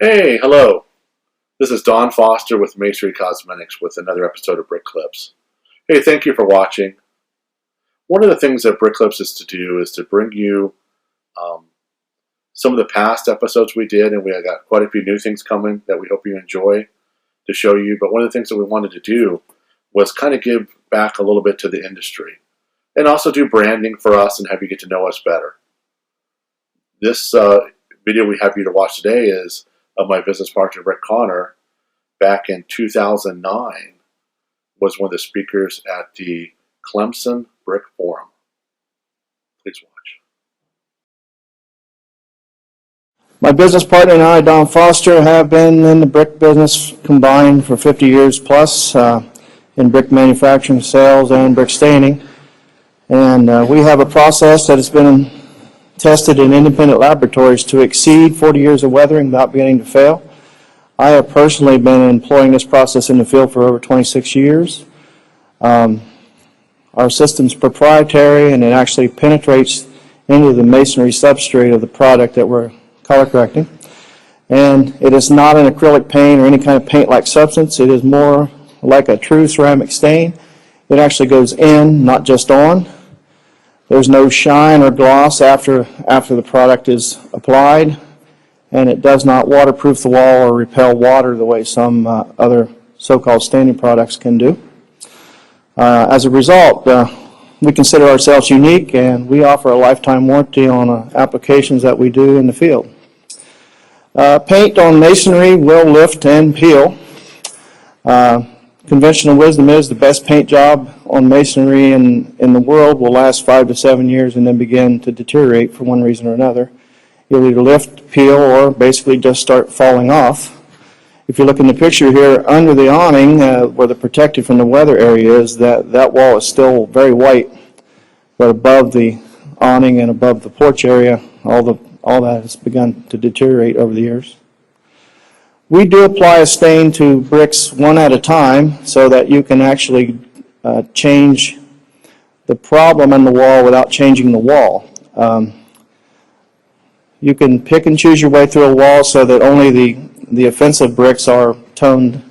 Hey, hello. This is Don Foster with Masonry Cosmetics with another episode of Brick Clips. Hey, thank you for watching. One of the things that Brick Clips is to do is to bring you some of the past episodes we did, and we got quite a few new things coming that we hope you enjoy to show you. But one of the things that we wanted to do was kind of give back a little bit to the industry and also do branding for us and have you get to know us better. This video we have you to watch today is of my business partner, Rick Connor, back in 2009, was one of the speakers at the Clemson Brick Forum. Please watch. My business partner and I, Don Foster, have been in the brick business combined for 50 years plus in brick manufacturing, sales, and brick staining. And we have a process that has been tested in independent laboratories to exceed 40 years of weathering without beginning to fail. I have personally been employing this process in the field for over 26 years. Our system's proprietary, and it actually penetrates into the masonry substrate of the product that we're color correcting. And it is not an acrylic paint or any kind of paint-like substance. It is more like a true ceramic stain. It actually goes in, not just on. There's no shine or gloss after the product is applied, and it does not waterproof the wall or repel water the way some other so-called staining products can do. As a result, we consider ourselves unique, and we offer a lifetime warranty on applications that we do in the field. Paint on masonry will lift and peel. Conventional wisdom is the best paint job on masonry in the world will last 5 to 7 years and then begin to deteriorate for one reason or another. It'll either lift, peel, or basically just start falling off. If you look in the picture here, under the awning, where the protected from the weather area is, that wall is still very white, but above the awning and above the porch area, all that has begun to deteriorate over the years. We do apply a stain to bricks one at a time so that you can actually change the problem in the wall without changing the wall. You can pick and choose your way through a wall so that only the offensive bricks are toned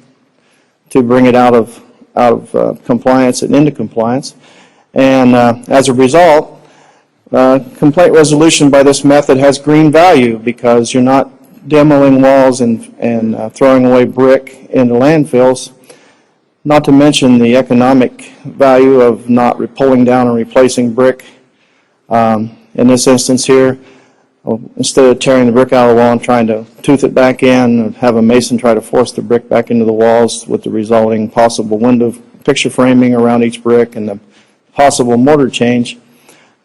to bring it out of compliance and into compliance. And as a result, complaint resolution by this method has green value because you're not demoing walls and throwing away brick into landfills, not to mention the economic value of not pulling down and replacing brick. In this instance here, instead of tearing the brick out of the wall and trying to tooth it back in, have a mason try to force the brick back into the walls with the resulting possible window picture framing around each brick and the possible mortar change,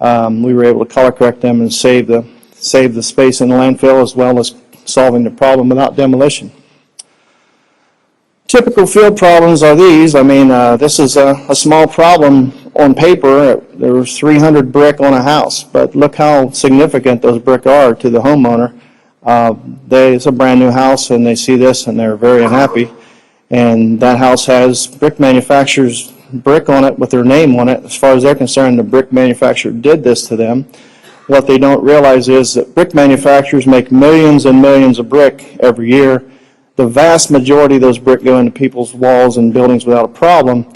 we were able to color correct them and save the space in the landfill as well as solving the problem without demolition. Typical field problems are these. I mean, this is a small problem on paper. There was 300 brick on a house, but look how significant those brick are to the homeowner. It's a brand new house, and they see this, and they're very unhappy. And that house has brick manufacturer's brick on it with their name on it. As far as they're concerned, the brick manufacturer did this to them. What they don't realize is that brick manufacturers make millions and millions of brick every year. The vast majority of those brick go into people's walls and buildings without a problem,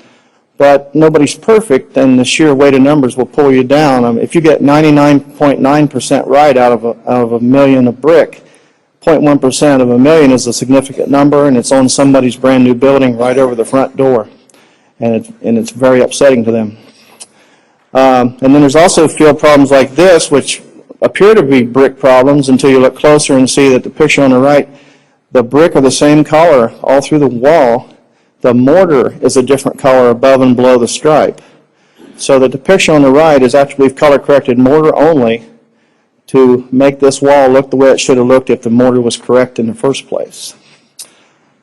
but nobody's perfect, and the sheer weight of numbers will pull you down. If you get 99.9% right out of a million of brick, 0.1% of a million is a significant number, and it's on somebody's brand new building right over the front door, and it's very upsetting to them. And then there's also field problems like this, which appear to be brick problems until you look closer and see that the picture on the right, the brick are the same color all through the wall. The mortar is a different color above and below the stripe. So that the picture on the right is actually we've color corrected mortar only to make this wall look the way it should have looked if the mortar was correct in the first place.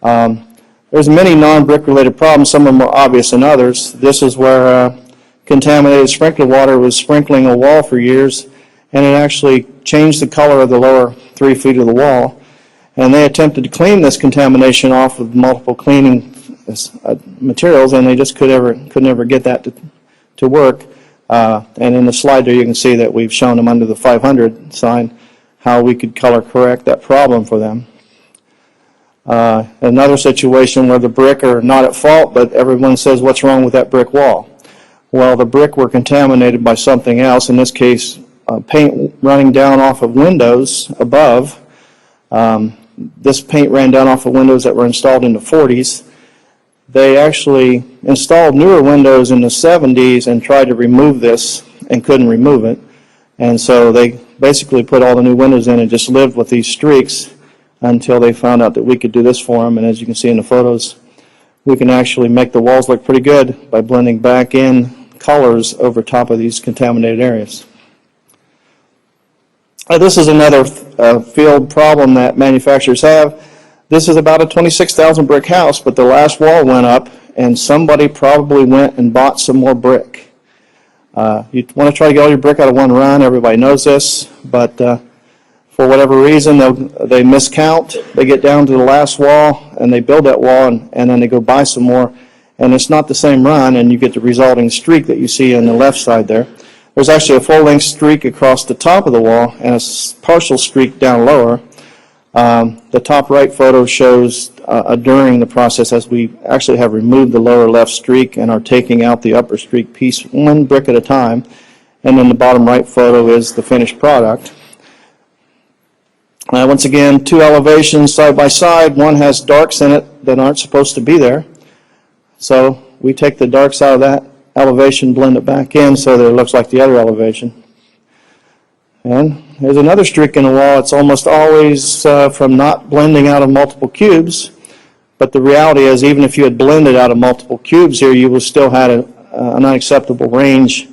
There's many non-brick related problems. Some are more obvious than others. This is where contaminated sprinkler water was sprinkling a wall for years, and it actually changed the color of the lower 3 feet of the wall. And they attempted to clean this contamination off with multiple cleaning materials, and they just could never get that to work. And in the slide there you can see that we've shown them under the 500 sign how we could color correct that problem for them. Another situation where the brick are not at fault, but everyone says, what's wrong with that brick wall? Well, the brick were contaminated by something else, in this case, paint running down off of windows above. This paint ran down off of windows that were installed in the 40s. They actually installed newer windows in the 70s and tried to remove this and couldn't remove it. And so they basically put all the new windows in and just lived with these streaks until they found out that we could do this for them. And as you can see in the photos, we can actually make the walls look pretty good by blending back in colors over top of these contaminated areas. This is another field problem that manufacturers have. This is about a 26,000 brick house, but the last wall went up and somebody probably went and bought some more brick. You want to try to get all your brick out of one run. Everybody knows this, but for whatever reason, they miscount. They get down to the last wall and they build that wall, and then they go buy some more, and it's not the same run, and you get the resulting streak that you see on the left side there. There's actually a full-length streak across the top of the wall and a partial streak down lower. The top right photo shows during the process, as we actually have removed the lower left streak and are taking out the upper streak piece one brick at a time. And then the bottom right photo is the finished product. Once again, two elevations side by side. One has darks in it that aren't supposed to be there. So we take the darks out of that elevation, blend it back in so that it looks like the other elevation. And there's another streak in the wall. It's almost always from not blending out of multiple cubes, but the reality is even if you had blended out of multiple cubes here, you would still had an unacceptable range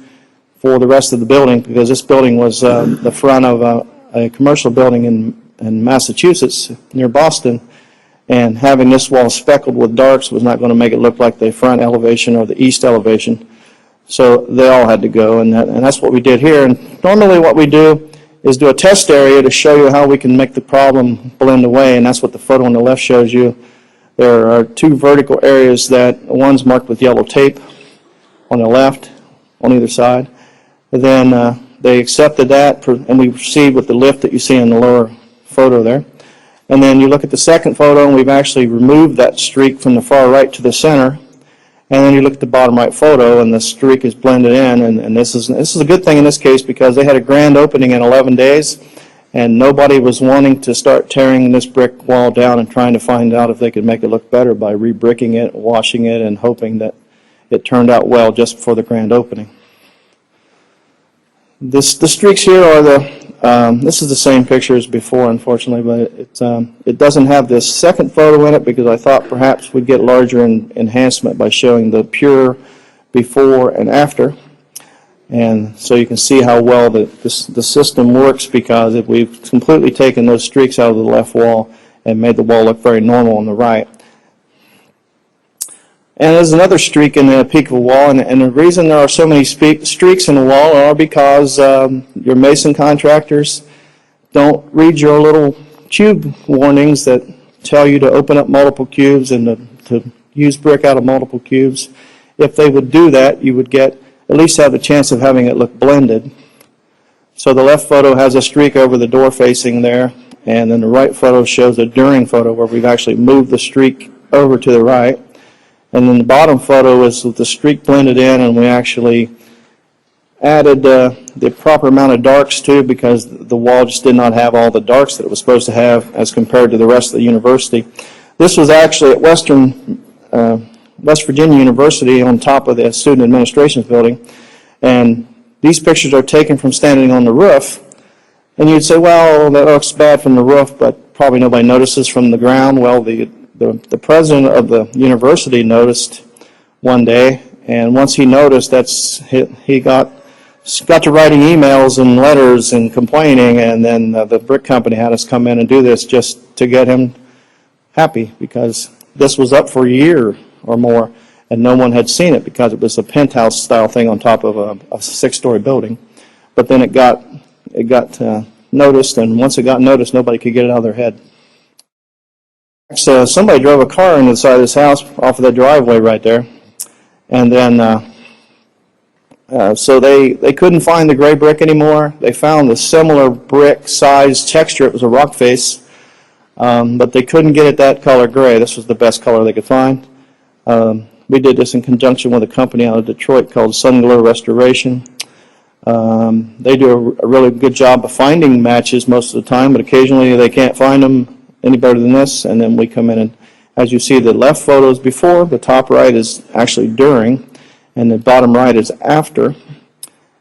for the rest of the building, because this building was the front of a commercial building in Massachusetts near Boston, and having this wall speckled with darks was not going to make it look like the front elevation or the east elevation. So they all had to go, and that's what we did here. And normally what we do is do a test area to show you how we can make the problem blend away, and that's what the photo on the left shows you. There are two vertical areas that one's marked with yellow tape on the left, on either side. And then they accepted that, and we proceed with the lift that you see in the lower photo there. And then you look at the second photo, and we've actually removed that streak from the far right to the center. And then you look at the bottom right photo, and the streak is blended in. And this is a good thing in this case, because they had a grand opening in 11 days, and nobody was wanting to start tearing this brick wall down and trying to find out if they could make it look better by re-bricking it, washing it, and hoping that it turned out well just before the grand opening. The streaks here are this is the same picture as before, unfortunately, but it doesn't have this second photo in it, because I thought perhaps we'd get larger enhancement by showing the pure before and after. And so you can see how well the system works, because if we've completely taken those streaks out of the left wall and made the wall look very normal on the right. And there's another streak in the peak of the wall, and the reason there are so many streaks in the wall are because your mason contractors don't read your little cube warnings that tell you to open up multiple cubes and to use brick out of multiple cubes. If they would do that, you would at least have the chance of having it look blended. So the left photo has a streak over the door facing there, and then the right photo shows a during photo where we've actually moved the streak over to the right. And then the bottom photo is with the streak blended in, and we actually added the proper amount of darks too, because the wall just did not have all the darks that it was supposed to have as compared to the rest of the university. This was actually at West Virginia University on top of the Student Administration Building, and these pictures are taken from standing on the roof. And you'd say, well, that looks bad from the roof, but probably nobody notices from the ground. Well, the president of the university noticed one day, and once he noticed, he got to writing emails and letters and complaining, and then the brick company had us come in and do this just to get him happy, because this was up for a year or more, and no one had seen it because it was a penthouse style thing on top of a 6-story building. But then it got noticed, and once it got noticed, nobody could get it out of their head. So somebody drove a car into the side of this house off of the driveway right there, and then so they couldn't find the gray brick anymore. They found a similar brick size texture. It was a rock face, but they couldn't get it that color gray. This was the best color they could find. We did this in conjunction with a company out of Detroit called Sun Glow Restoration. They do a really good job of finding matches most of the time, but occasionally they can't find them any better than this, and then we come in and, as you see, the left photo is before, the top right is actually during, and the bottom right is after.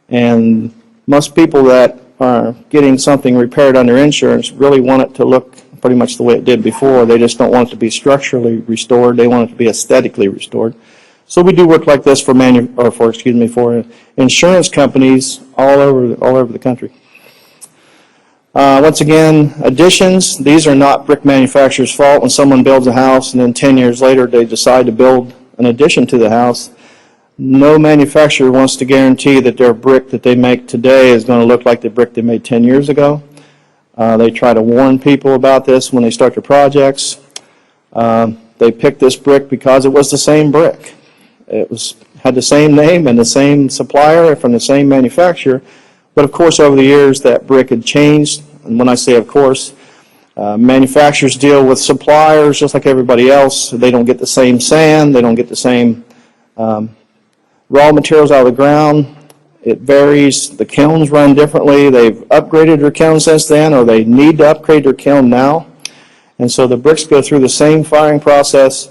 And most people that are getting something repaired under insurance really want it to look pretty much the way it did before. They just don't want it to be structurally restored. They want it to be aesthetically restored. So we do work like this for insurance companies all over the country. Once again, additions. These are not brick manufacturer's fault. When someone builds a house and then 10 years later they decide to build an addition to the house, no manufacturer wants to guarantee that their brick that they make today is going to look like the brick they made 10 years ago. They try to warn people about this when they start their projects. They picked this brick because it was the same brick. It had the same name and the same supplier from the same manufacturer. But of course, over the years, that brick had changed. And when I say of course, manufacturers deal with suppliers just like everybody else. They don't get the same sand. They don't get the same raw materials out of the ground. It varies. The kilns run differently. They've upgraded their kiln since then, or they need to upgrade their kiln now. And so the bricks go through the same firing process,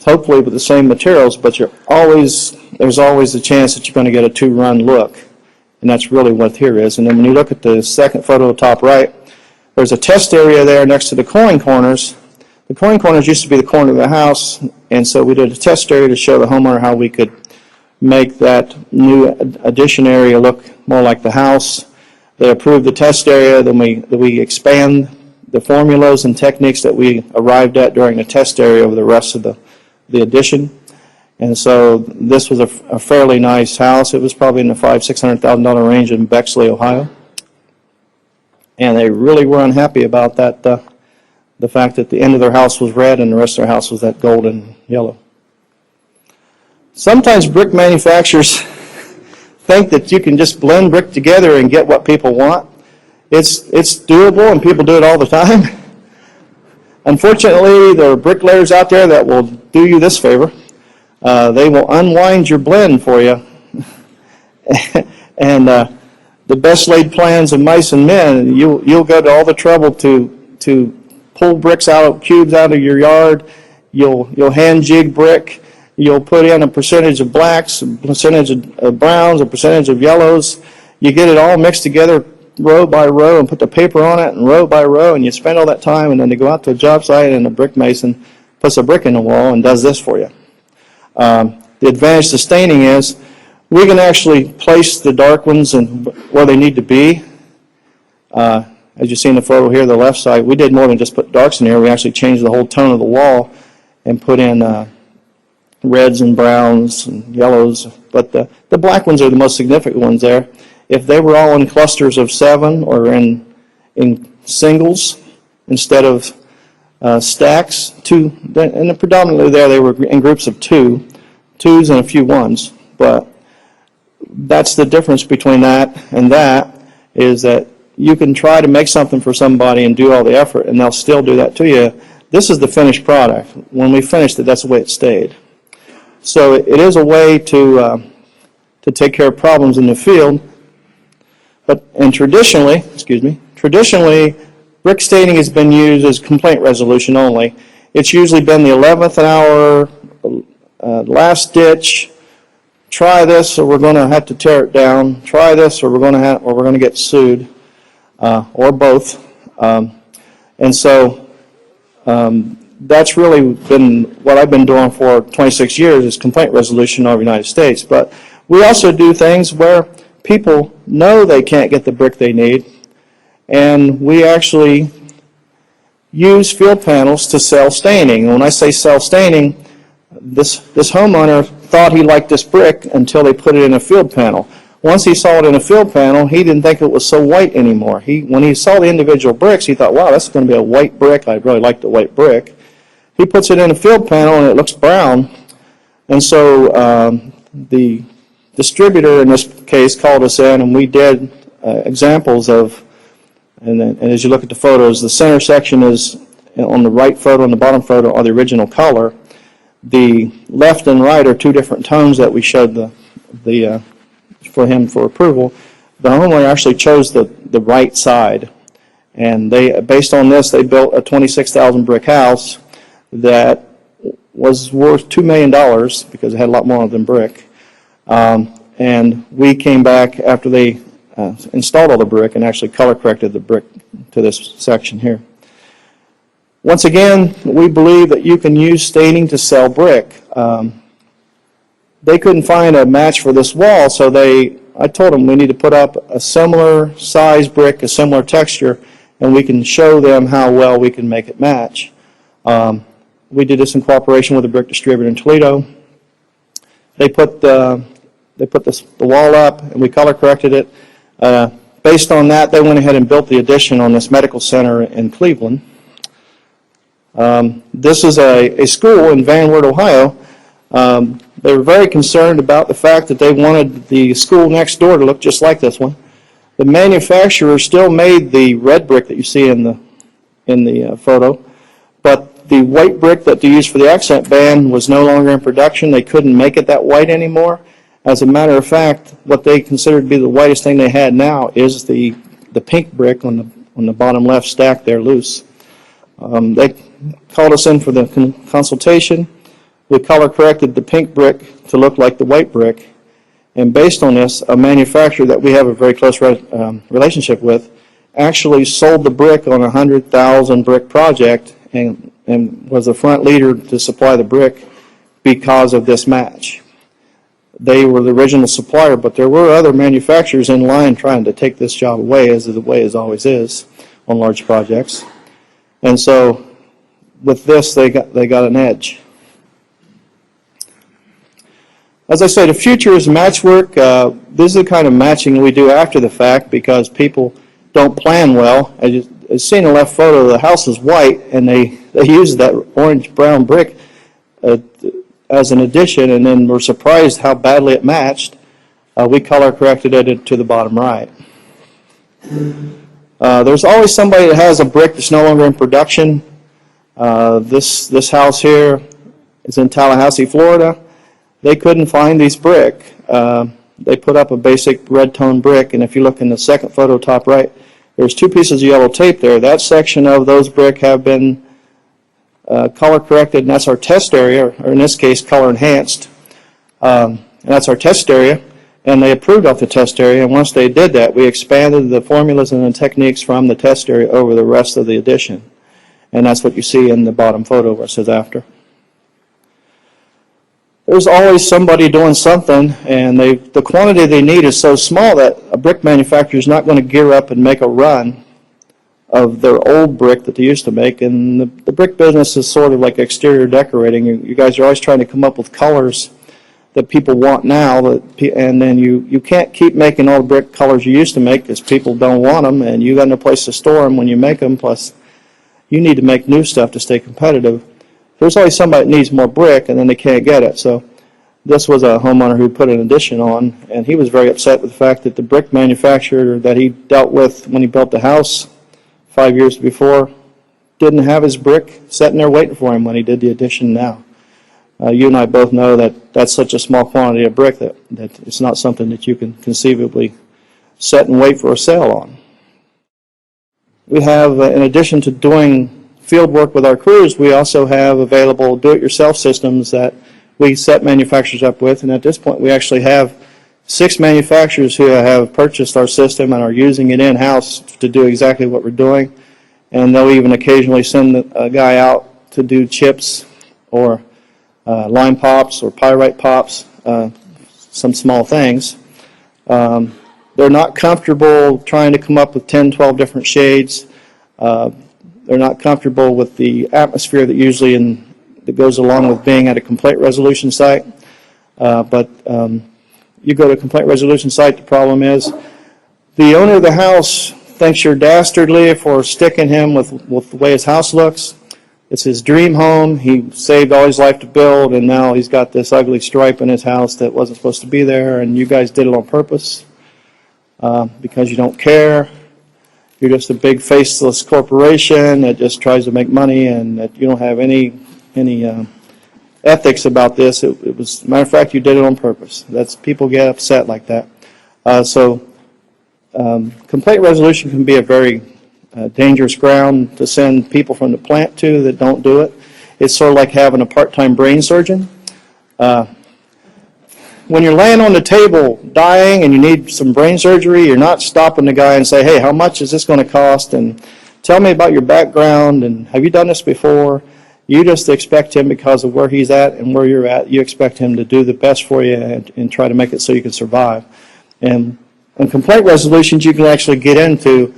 hopefully with the same materials, but there's always a chance that you're going to get a two-run look. And that's really what here is. And then when you look at the second photo, top right, there's a test area there next to the coin corners. The coin corners used to be the corner of the house, and so we did a test area to show the homeowner how we could make that new addition area look more like the house. They approved the test area, then we expand the formulas and techniques that we arrived at during the test area over the rest of the addition. And so this was a fairly nice house. It was probably in the $500,000–600,000 range in Bexley, Ohio. And they really were unhappy about that, the fact that the end of their house was red and the rest of their house was that golden yellow. Sometimes brick manufacturers think that you can just blend brick together and get what people want. It's doable, and people do it all the time. Unfortunately, there are bricklayers out there that will do you this favor. They will unwind your blend for you. And the best laid plans of mice and men, you'll go to all the trouble to pull bricks out, cubes out of your yard. You'll hand jig brick. You'll put in a percentage of blacks, a percentage of browns, a percentage of yellows. You get it all mixed together row by row and put the paper on it and row by row, and you spend all that time, and then you go out to a job site and the brick mason puts a brick in the wall and does this for you. The advantage to staining is we can actually place the dark ones in where they need to be. As you see in the photo here, the left side, we did more than just put darks in here. We actually changed the whole tone of the wall and put in reds and browns and yellows. But the black ones are the most significant ones there. If they were all in clusters of 7 or in singles instead of stacks, and predominantly there they were in groups of 2s and a few 1s. But that's the difference between that and that, is that you can try to make something for somebody and do all the effort, and they'll still do that to you. This is the finished product. When we finished it, that's the way it stayed. So it is a way to take care of problems in the field. And traditionally, brick staining has been used as complaint resolution only. It's usually been the 11th hour, last ditch. Try this, or we're going to have to tear it down. Try this, or we're going to get sued, or both. And so that's really been what I've been doing for 26 years, is complaint resolution over the United States. But we also do things where people know they can't get the brick they need, and we actually use field panels to sell staining. And when I say sell staining, this homeowner thought he liked this brick until they put it in a field panel. Once he saw it in a field panel, he didn't think it was so white anymore. When he saw the individual bricks, he thought, wow, that's going to be a white brick. I really like the white brick. He puts it in a field panel, and it looks brown. And so the distributor in this case called us in, and we did examples of, and as you look at the photos, the center section is on the right photo and the bottom photo are the original color. The left and right are two different tones that we showed for him for approval. The homeowner actually chose the right side, and they, based on this, they built a 26,000 brick house that was worth $2 million because it had a lot more than brick. And we came back after they installed all the brick and actually color corrected the brick to this section here. Once again, we believe that you can use staining to sell brick. They couldn't find a match for this wall, so I told them we need to put up a similar size brick, a similar texture, and we can show them how well we can make it match. We did this in cooperation with a brick distributor in Toledo. They put the wall up, and we color corrected it. Based on that, they went ahead and built the addition on this medical center in Cleveland. This is a school in Van Wert, Ohio. They were very concerned about the fact that they wanted the school next door to look just like this one. The manufacturer still made the red brick that you see in the photo, but the white brick that they used for the accent band was no longer in production. They couldn't make it that white anymore. As a matter of fact, what they considered to be the whitest thing they had now is the pink brick on the bottom left stack there loose. They called us in for the consultation. We color corrected the pink brick to look like the white brick, and based on this, a manufacturer that we have a very close relationship with actually sold the brick on a 100,000 brick project and was the front leader to supply the brick because of this match. They were the original supplier, but there were other manufacturers in line trying to take this job away, as the way it always is on large projects. And so with this, they got an edge. As I said, the future is matchwork. This is the kind of matching we do after the fact because people don't plan well. As you see in the left photo, the house is white, and they use that orange-brown brick as an addition, and then were surprised how badly it matched. We color corrected it to the bottom right. There's always somebody that has a brick that's no longer in production. This house here is in Tallahassee, Florida. They couldn't find these brick. They put up a basic red tone brick, and if you look in the second photo top right, there's two pieces of yellow tape there. That section of those brick have been color corrected, and that's our test area, or in this case, color enhanced. And that's our test area, and they approved off the test area, and once they did that, we expanded the formulas and the techniques from the test area over the rest of the addition. And that's what you see in the bottom photo where it says after. There's always somebody doing something, and the quantity they need is so small that a brick manufacturer is not going to gear up and make a run of their old brick that they used to make. And the brick business is sort of like exterior decorating. You guys are always trying to come up with colors that people want now, and then you can't keep making all the brick colors you used to make because people don't want them, and you got no place to store them when you make them, plus you need to make new stuff to stay competitive. There's always somebody that needs more brick, and then they can't get it. So this was a homeowner who put an addition on, and he was very upset with the fact that the brick manufacturer that he dealt with when he built the house 5 years before didn't have his brick sitting there waiting for him when he did the addition now. You and I both know that that's such a small quantity of brick that it's not something that you can conceivably set and wait for a sale on. We have, in addition to doing field work with our crews, we also have available do-it-yourself systems that we set manufacturers up with, and at this point we actually have 6 manufacturers who have purchased our system and are using it in-house to do exactly what we're doing, and they'll even occasionally send a guy out to do chips or lime pops or pyrite pops, some small things. They're not comfortable trying to come up with 10, 12 different shades. They're not comfortable with the atmosphere that usually that goes along with being at a complaint resolution site. But you go to a complaint resolution site, the problem is the owner of the house thinks you're dastardly for sticking him with the way his house looks. It's his dream home. He saved all his life to build, and now he's got this ugly stripe in his house that wasn't supposed to be there, and you guys did it on purpose because you don't care. you're just a big faceless corporation that just tries to make money, and that you don't have any ethics about this. It was, matter of fact, you did it on purpose. That's, people get upset like that. Complaint resolution can be a very dangerous ground to send people from the plant to that don't do it. It's sort of like having a part-time brain surgeon. When you're laying on the table dying and you need some brain surgery, you're not stopping the guy and say, hey, how much is this going to cost? And tell me about your background, and have you done this before? You just expect him, because of where he's at and where you're at, you expect him to do the best for you and try to make it so you can survive. And in complaint resolutions, you can actually get into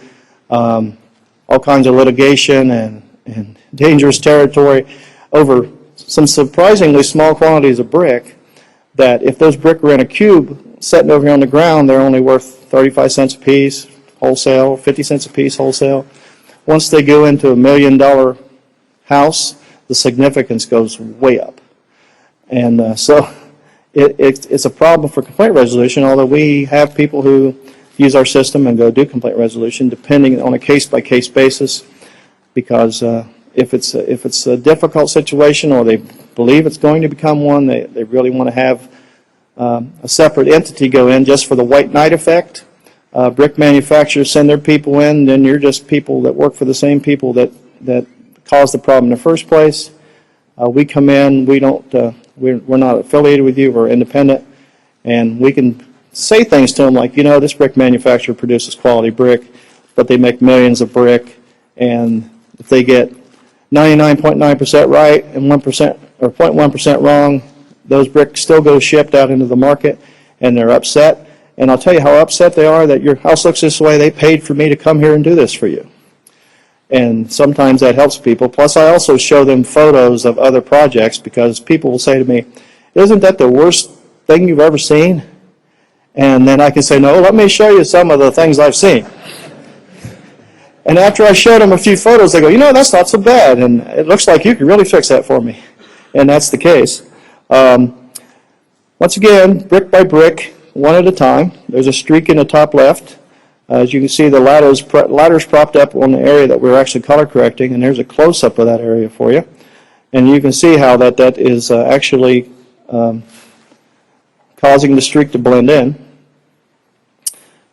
all kinds of litigation and dangerous territory over some surprisingly small quantities of brick, that if those brick are in a cube sitting over here on the ground, they're only worth 35 cents a piece wholesale, 50 cents a piece wholesale. Once they go into $1 million house, the significance goes way up. And so it's a problem for complaint resolution, although we have people who use our system and go do complaint resolution depending on a case-by-case basis, because if it's a difficult situation or they believe it's going to become one, they really want to have a separate entity go in just for the white knight effect. Brick manufacturers send their people in, then you're just people that work for the same people that caused the problem in the first place. We come in, we're not affiliated with you, we're independent, and we can say things to them like, you know, this brick manufacturer produces quality brick, but they make millions of brick, and if they get 99.9% right and 1% or 0.1% wrong, those bricks still go shipped out into the market, and they're upset. And I'll tell you how upset they are that your house looks this way. They paid for me to come here and do this for you. And sometimes that helps people. Plus, I also show them photos of other projects, because people will say to me, isn't that the worst thing you've ever seen? And then I can say, no, let me show you some of the things I've seen. And after I showed them a few photos, they go, you know, that's not so bad, and it looks like you can really fix that for me. And that's the case. Once again, brick by brick, one at a time. There's a streak in the top left. As you can see, the ladder's propped up on the area that we're actually color correcting, and there's a close-up of that area for you. And you can see how that is actually causing the streak to blend in.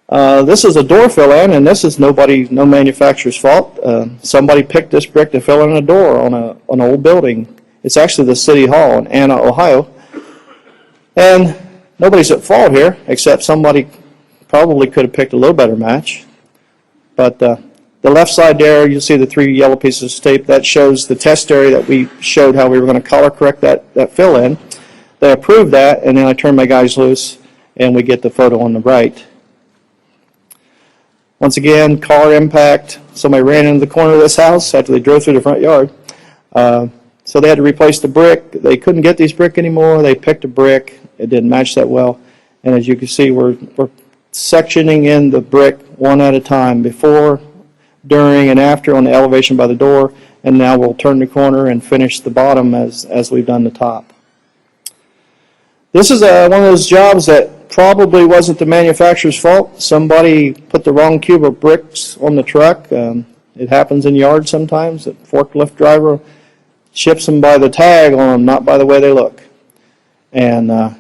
This is a door fill-in, and this is no manufacturer's fault. Somebody picked this brick to fill in a door on an old building. It's actually the City Hall in Anna, Ohio. And nobody's at fault here, except somebody probably could have picked a little better match. But the left side there, you'll see the 3 yellow pieces of tape. That shows the test area that we showed how we were going to color correct that fill-in. They approved that, and then I turned my guys loose, and we get the photo on the right. Once again, car impact. Somebody ran into the corner of this house after they drove through the front yard. So they had to replace the brick. They couldn't get these brick anymore. They picked a brick. It didn't match that well. And as you can see, we're sectioning in the brick one at a time, before, during, and after on the elevation by the door. And now we'll turn the corner and finish the bottom as we've done the top. This is one of those jobs that probably wasn't the manufacturer's fault. Somebody put the wrong cube of bricks on the truck. It happens in yards sometimes. A forklift driver ships them by the tag on them, not by the way they look. And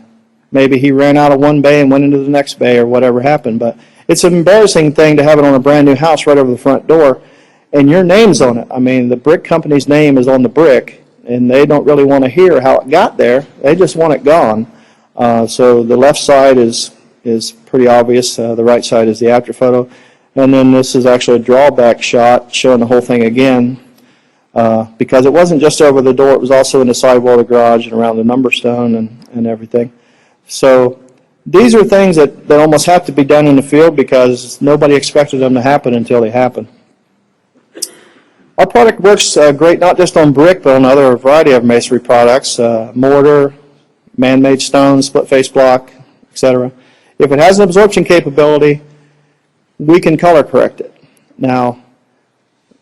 maybe he ran out of one bay and went into the next bay, or whatever happened. But it's an embarrassing thing to have it on a brand new house right over the front door, and your name's on it. I mean, the brick company's name is on the brick, and they don't really want to hear how it got there. They just want it gone. So the left side is pretty obvious. The right side is the after photo. And then this is actually a drawback shot showing the whole thing again, because it wasn't just over the door, it was also in the sidewall of the garage and around the number stone and everything. So these are things that almost have to be done in the field, because nobody expected them to happen until they happen. Our product works great not just on brick, but on other variety of masonry products, mortar, man-made stone, split-face block, etc. If it has an absorption capability, we can color correct it. Now,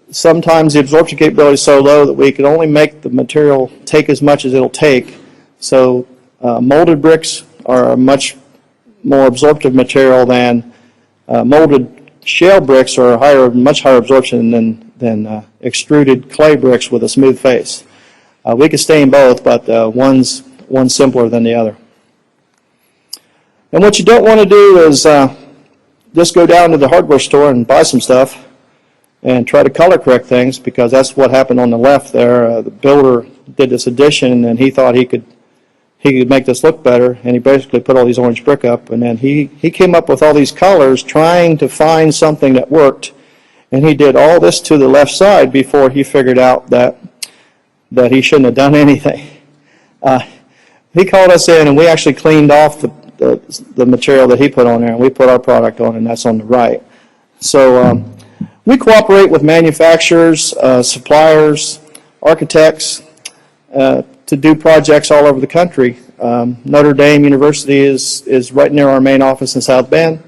sometimes the absorption capability is so low that we can only make the material take as much as it'll take. So molded bricks are a much more absorptive material than molded shale bricks are much higher absorption than extruded clay bricks with a smooth face. We can stain both, but one's simpler than the other. And what you don't want to do is just go down to the hardware store and buy some stuff and try to color correct things, because that's what happened on the left there. The builder did this addition, and he thought he could make this look better, and he basically put all these orange brick up, and then he came up with all these colors trying to find something that worked, and he did all this to the left side before he figured out that he shouldn't have done anything. He called us in, and we actually cleaned off the material that he put on there, and we put our product on, and that's on the right. So we cooperate with manufacturers, suppliers, architects, to do projects all over the country. Notre Dame University is right near our main office in South Bend.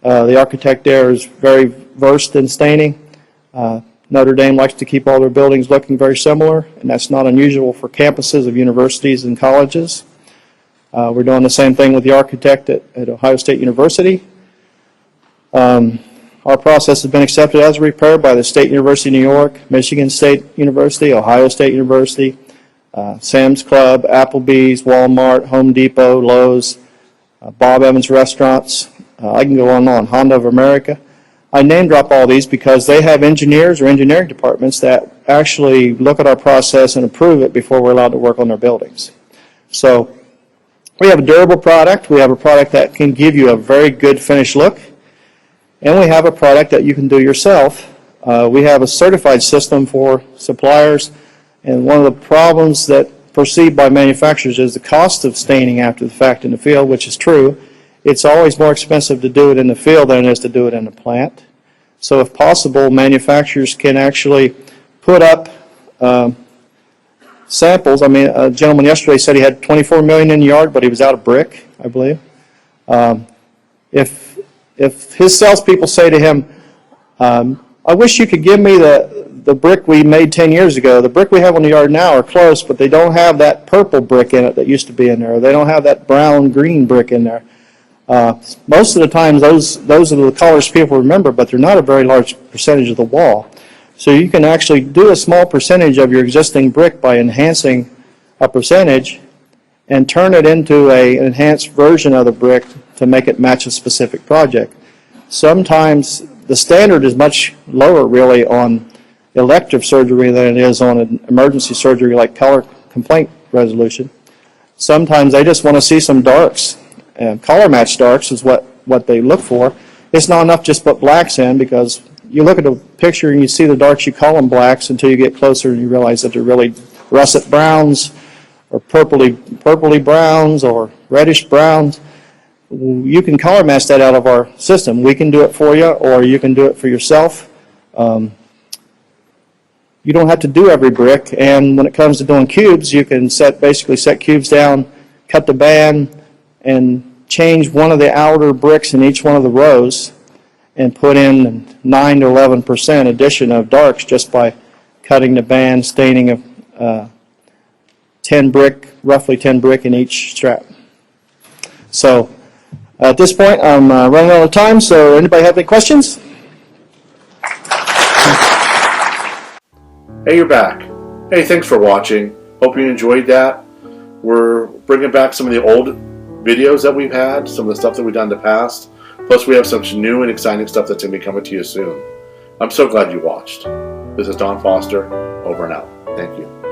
The architect there is very versed in staining. Notre Dame likes to keep all their buildings looking very similar, and that's not unusual for campuses of universities and colleges. We're doing the same thing with the architect at Ohio State University. Our process has been accepted as a repair by the State University of New York, Michigan State University, Ohio State University, Sam's Club, Applebee's, Walmart, Home Depot, Lowe's, Bob Evans Restaurants. I can go on and on, Honda of America. I name drop all these because they have engineers or engineering departments that actually look at our process and approve it before we're allowed to work on their buildings. So we have a durable product. We have a product that can give you a very good finished look. And we have a product that you can do yourself. We have a certified system for suppliers. And one of the problems that perceived by manufacturers is the cost of staining after the fact in the field, which is true. It's always more expensive to do it in the field than it is to do it in the plant. So if possible, manufacturers can actually put up samples. I mean, a gentleman yesterday said he had 24 million in the yard, but he was out of brick, I believe. If his salespeople say to him, I wish you could give me the brick we made 10 years ago. The brick we have on the yard now are close, but they don't have that purple brick in it that used to be in there. They don't have that brown-green brick in there. Most of the time, those are the colors people remember, but they're not a very large percentage of the wall. So you can actually do a small percentage of your existing brick by enhancing a percentage and turn it into an enhanced version of the brick to make it match a specific project. Sometimes the standard is much lower, really, on elective surgery than it is on an emergency surgery like color complaint resolution. Sometimes they just want to see some darks, and color match darks is what they look for. It's not enough just put blacks in, because you look at a picture and you see the darks, you call them blacks until you get closer and you realize that they're really russet browns or purpley browns or reddish browns. You can color match that out of our system. We can do it for you, or you can do it for yourself. You don't have to do every brick, and when it comes to doing cubes, you can basically set cubes down, cut the band, and change one of the outer bricks in each one of the rows, and put in 9 to 11% addition of darks just by cutting the band, staining of 10 brick, roughly 10 brick in each strap. So at this point, I'm running out of time, so anybody have any questions? Hey, you're back. Hey, thanks for watching. Hope you enjoyed that. We're bringing back some of the old videos that we've had, some of the stuff that we've done in the past. Plus, we have some new and exciting stuff that's going to be coming to you soon. I'm so glad you watched. This is Don Foster, over and out. Thank you.